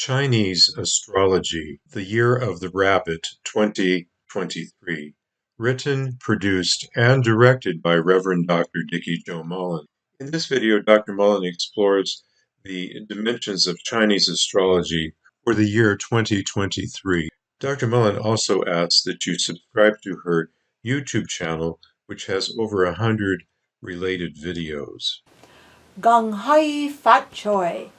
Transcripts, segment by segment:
Chinese Astrology, The Year of the Rabbit 2023. Written, produced, and directed by Reverend Dr Dikki Mullen. In this video, Dr. Mullen explores the dimensions of Chinese astrology for the year 2023. Dr. Mullen also asks that you subscribe to her YouTube channel, which has over 100 related videos. Gong Hai Fat Choi.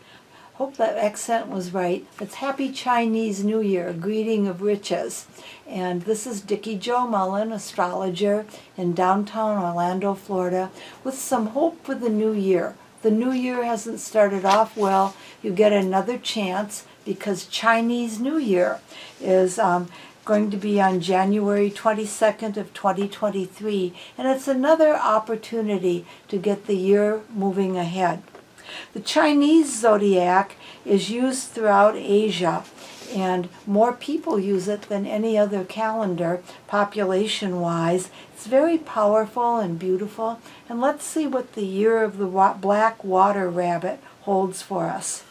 Hope that accent was right. It's Happy Chinese New Year, a greeting of riches. And this is Dikki Mullen, astrologer in downtown Orlando, Florida, with some hope for the new year. The new year hasn't started off well. You get another chance because Chinese New Year is going to be on January 22nd of 2023, and it's another opportunity to get the year moving ahead. The Chinese Zodiac is used throughout Asia, and more people use it than any other calendar, population-wise. It's very powerful and beautiful, and let's see what the year of the black water rabbit holds for us.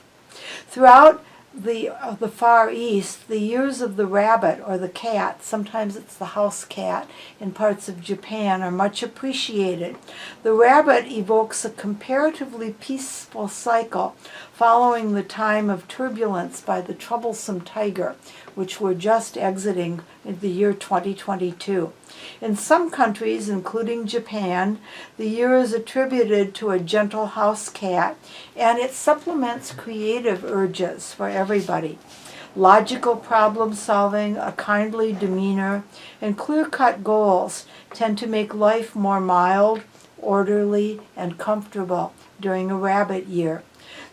Throughout the Far East, the years of the rabbit or the cat, sometimes it's the house cat in parts of Japan, are much appreciated. The rabbit evokes a comparatively peaceful cycle following the time of turbulence by the troublesome tiger, which we're just exiting in the year 2022. In some countries, including Japan, the year is attributed to a gentle house cat, and it supplements creative urges for everybody. Logical problem solving, a kindly demeanor, and clear-cut goals tend to make life more mild, orderly, and comfortable during a rabbit year.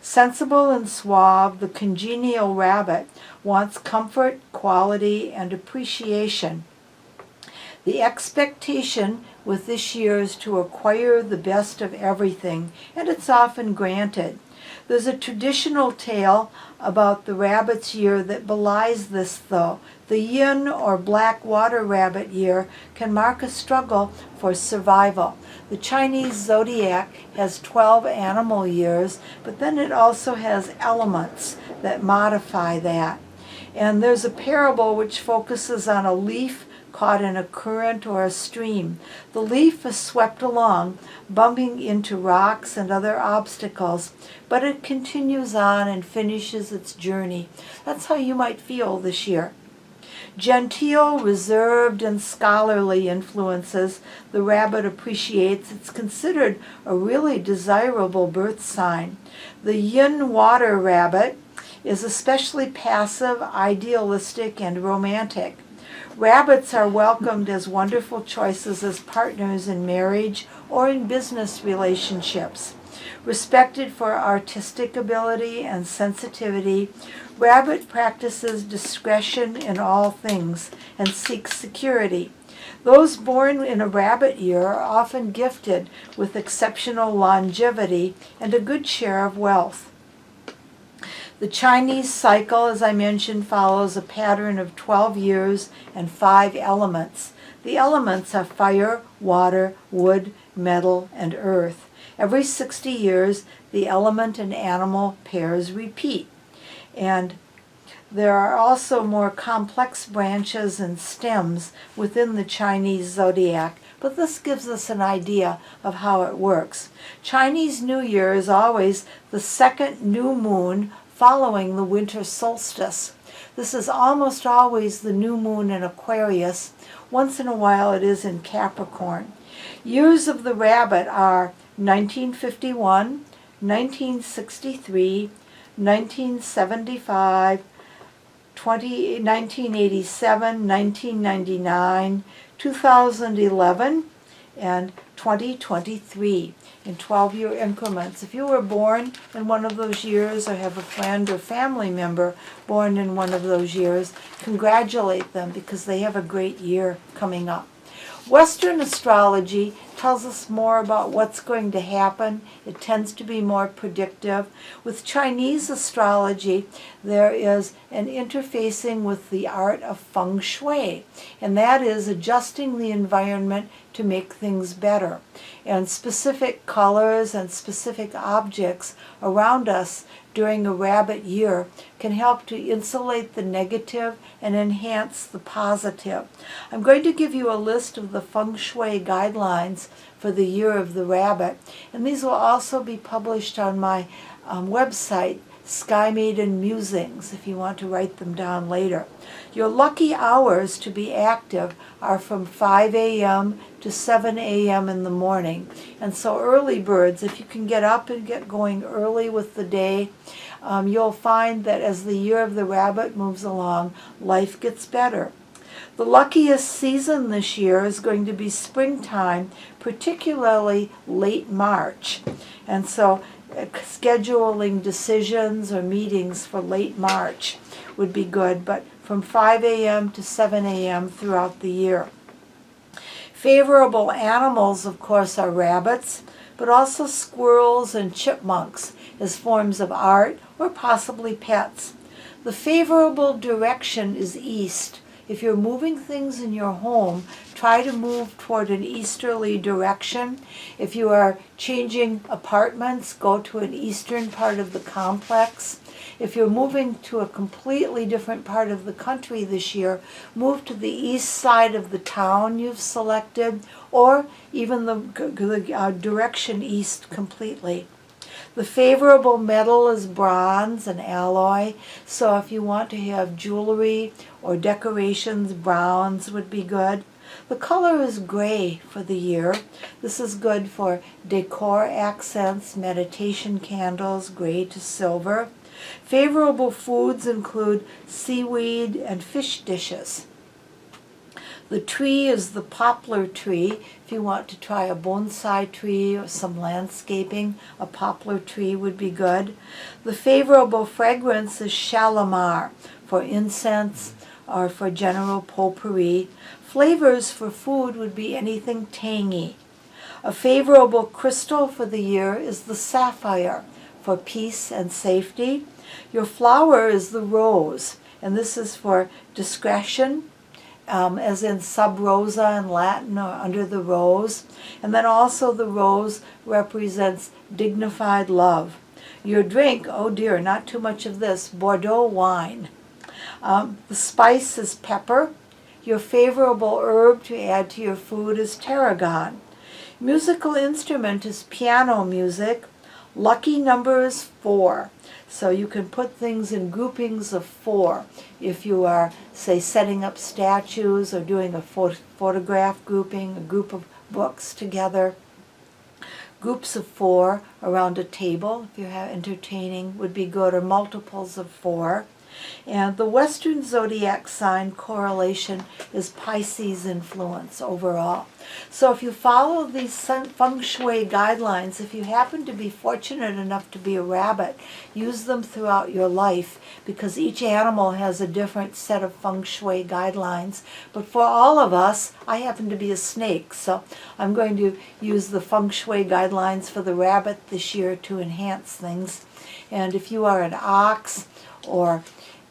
Sensible and suave, the congenial rabbit wants comfort, quality, and appreciation. The expectation with this year is to acquire the best of everything, and it's often granted. There's a traditional tale about the rabbit's year that belies this, though. The yin or black water rabbit year can mark a struggle for survival. The Chinese Zodiac has 12 animal years, but then it also has elements that modify that. And there's a parable which focuses on a leaf caught in a current or a stream. The leaf is swept along, bumping into rocks and other obstacles, but it continues on and finishes its journey. That's how you might feel this year. Genteel, reserved, and scholarly influences the rabbit appreciates. It's considered a really desirable birth sign. The yin water rabbit is especially passive, idealistic, and romantic. Rabbits are welcomed as wonderful choices as partners in marriage or in business relationships. Respected for artistic ability and sensitivity, rabbit practices discretion in all things and seeks security. Those born in a rabbit year are often gifted with exceptional longevity and a good share of wealth. The Chinese cycle, as I mentioned, follows a pattern of 12 years and 5 elements. The elements are fire, water, wood, metal, and earth. Every 60 years, the element and animal pairs repeat. And there are also more complex branches and stems within the Chinese zodiac, but this gives us an idea of how it works. Chinese New Year is always the second new moon following the winter solstice. This is almost always the new moon in Aquarius. Once in a while it is in Capricorn. Years of the rabbit are 1951, 1963, 1975, 1987, 1999, 2011, and 2023 in 12-year increments. If you were born in one of those years or have a friend or family member born in one of those years, congratulate them because they have a great year coming up. Western astrology tells us more about what's going to happen. It tends to be more predictive. With Chinese astrology, there is an interfacing with the art of feng shui, and that is adjusting the environment to make things better. And specific colors and specific objects around us during a rabbit year can help to insulate the negative and enhance the positive. I'm going to give you a list of the feng shui guidelines for the year of the rabbit, and these will also be published on my website, Sky Maiden Musings, if you want to write them down later. Your lucky hours to be active are from 5 a.m. to 7 a.m. in the morning. And so early birds, if you can get up and get going early with the day, you'll find that as the year of the rabbit moves along, life gets better. The luckiest season this year is going to be springtime, particularly late March. And so scheduling decisions or meetings for late March would be good, but from 5 a.m. to 7 a.m. throughout the year. Favorable animals, of course, are rabbits, but also squirrels and chipmunks as forms of art or possibly pets. The favorable direction is east. If you're moving things in your home, try to move toward an easterly direction. If you are changing apartments, go to an eastern part of the complex. If you're moving to a completely different part of the country this year, move to the east side of the town you've selected, or even the direction east completely. The favorable metal is bronze and alloy, so if you want to have jewelry or decorations, browns would be good. The color is gray for the year. This is good for decor accents, meditation candles, gray to silver. Favorable foods include seaweed and fish dishes. The tree is the poplar tree. If you want to try a bonsai tree or some landscaping, a poplar tree would be good. The favorable fragrance is shalimar for incense or for general potpourri. Flavors for food would be anything tangy. A favorable crystal for the year is the sapphire for peace and safety. Your flower is the rose, and this is for discretion, as in sub rosa in Latin, or under the rose. And then also the rose represents dignified love. Your drink, oh dear, not too much of this, Bordeaux wine. The spice is pepper. Your favorable herb to add to your food is tarragon. Musical instrument is piano music. Lucky number is 4. So you can put things in groupings of 4. If you are, say, setting up statues or doing a photograph grouping, a group of books together. Groups of 4 around a table, if you have entertaining, would be good, or multiples of 4. And the Western Zodiac sign correlation is Pisces influence overall. So if you follow these feng shui guidelines, if you happen to be fortunate enough to be a rabbit, use them throughout your life, because each animal has a different set of feng shui guidelines. But for all of us, I happen to be a snake, so I'm going to use the feng shui guidelines for the rabbit this year to enhance things. And if you are an ox, or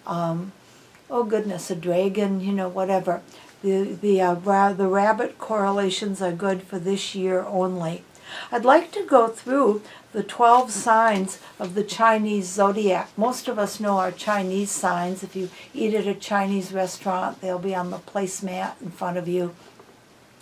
oh goodness, a dragon, whatever. The rabbit correlations are good for this year only. I'd like to go through the 12 signs of the Chinese Zodiac. Most of us know our Chinese signs. If you eat at a Chinese restaurant, they'll be on the placemat in front of you.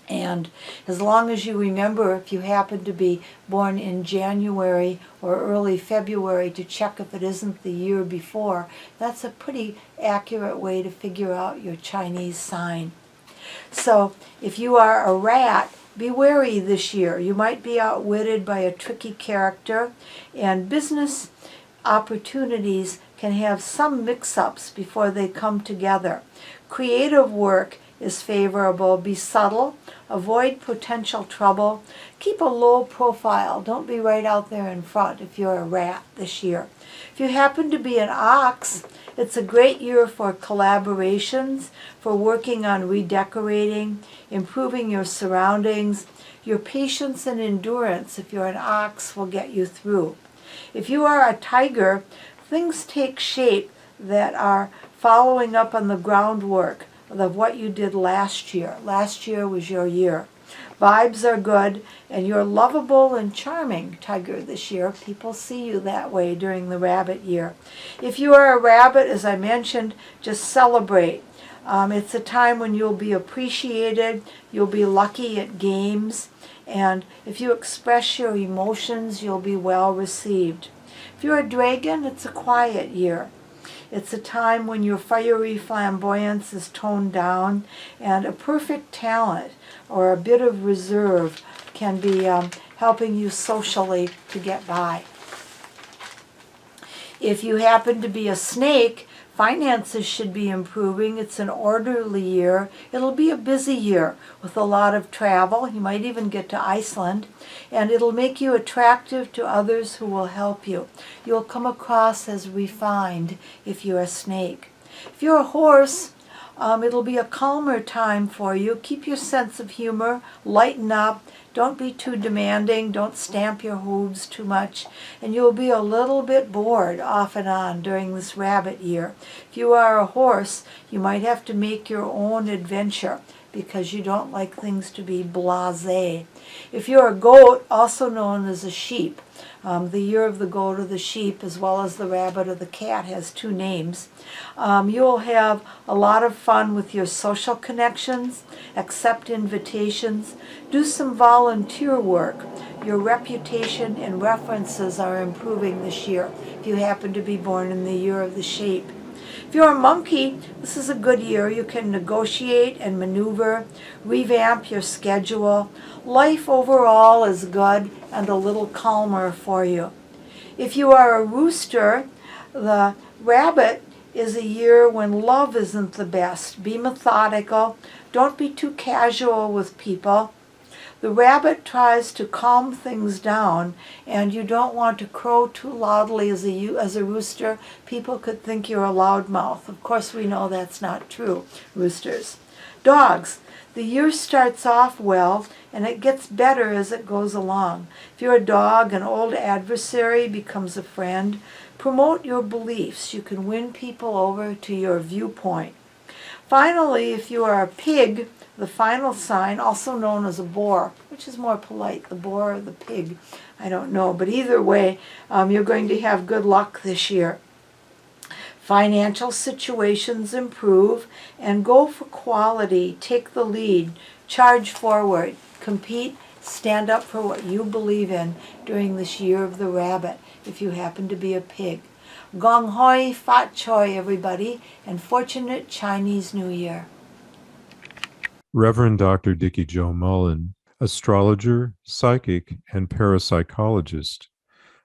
And as long as you remember, if you happen to be born in January or early February, to check if it isn't the year before, that's a pretty accurate way to figure out your Chinese sign. So if you are a rat, be wary this year. You might be outwitted by a tricky character, and business opportunities can have some mix-ups before they come together. Creative work is favorable. Be subtle. Avoid potential trouble. Keep a low profile. Don't be right out there in front if you're a rat this year. If you happen to be an ox, it's a great year for collaborations, for working on redecorating, improving your surroundings. Your patience and endurance, if you're an ox, will get you through. If you are a tiger, things take shape that are following up on the groundwork of what you did last year. Last year was your year. Vibes are good, and you're lovable and charming, Tiger, this year. People see you that way during the rabbit year. If you are a rabbit, as I mentioned, just celebrate. It's a time when you'll be appreciated, you'll be lucky at games, and if you express your emotions, you'll be well received. If you're a dragon, it's a quiet year. It's a time when your fiery flamboyance is toned down, and a perfect talent or a bit of reserve can be helping you socially to get by. If you happen to be a snake, finances should be improving. It's an orderly year. It'll be a busy year with a lot of travel. You might even get to Iceland. And it'll make you attractive to others who will help you. You'll come across as refined if you're a snake. If you're a horse, it'll be a calmer time for you. Keep your sense of humor. Lighten up. Don't be too demanding. Don't stamp your hooves too much. And you'll be a little bit bored off and on during this rabbit year. If you are a horse, you might have to make your own adventure because you don't like things to be blasé. If you're a goat, also known as a sheep, the year of the goat or the sheep, as well as the rabbit or the cat, has two names. You'll have a lot of fun with your social connections, accept invitations, do some volunteer work. Your reputation and references are improving this year if you happen to be born in the year of the sheep. If you're a monkey, this is a good year. You can negotiate and maneuver, revamp your schedule. Life overall is good and a little calmer for you. If you are a rooster, the rabbit is a year when love isn't the best. Be methodical. Don't be too casual with people. The rabbit tries to calm things down, and you don't want to crow too loudly as a rooster. People could think you're a loudmouth. Of course, we know that's not true, roosters. Dogs. The year starts off well, and it gets better as it goes along. If you're a dog, an old adversary becomes a friend. Promote your beliefs. You can win people over to your viewpoint. Finally, if you are a pig, the final sign, also known as a boar, which is more polite, the boar or the pig, I don't know. But either way, you're going to have good luck this year. Financial situations improve, and go for quality. Take the lead. Charge forward. Compete. Stand up for what you believe in during this year of the rabbit, if you happen to be a pig. Gong hoi, fat choi, everybody, and fortunate Chinese New Year. Reverend Dr. Dikki Mullen, astrologer, psychic, and parapsychologist.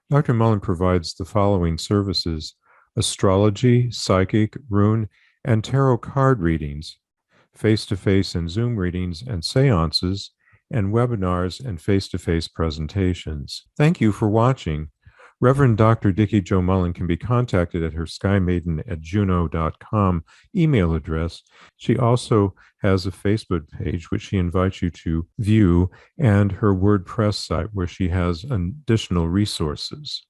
Dr. Mullen provides the following services: astrology, psychic, rune, and tarot card readings, face-to-face and Zoom readings and seances, and webinars and face-to-face presentations. Thank you for watching. Reverend Dr. Dikki Mullen can be contacted at her skymaiden@juno.com email address. She also has a Facebook page, which she invites you to view, and her WordPress site, where she has additional resources.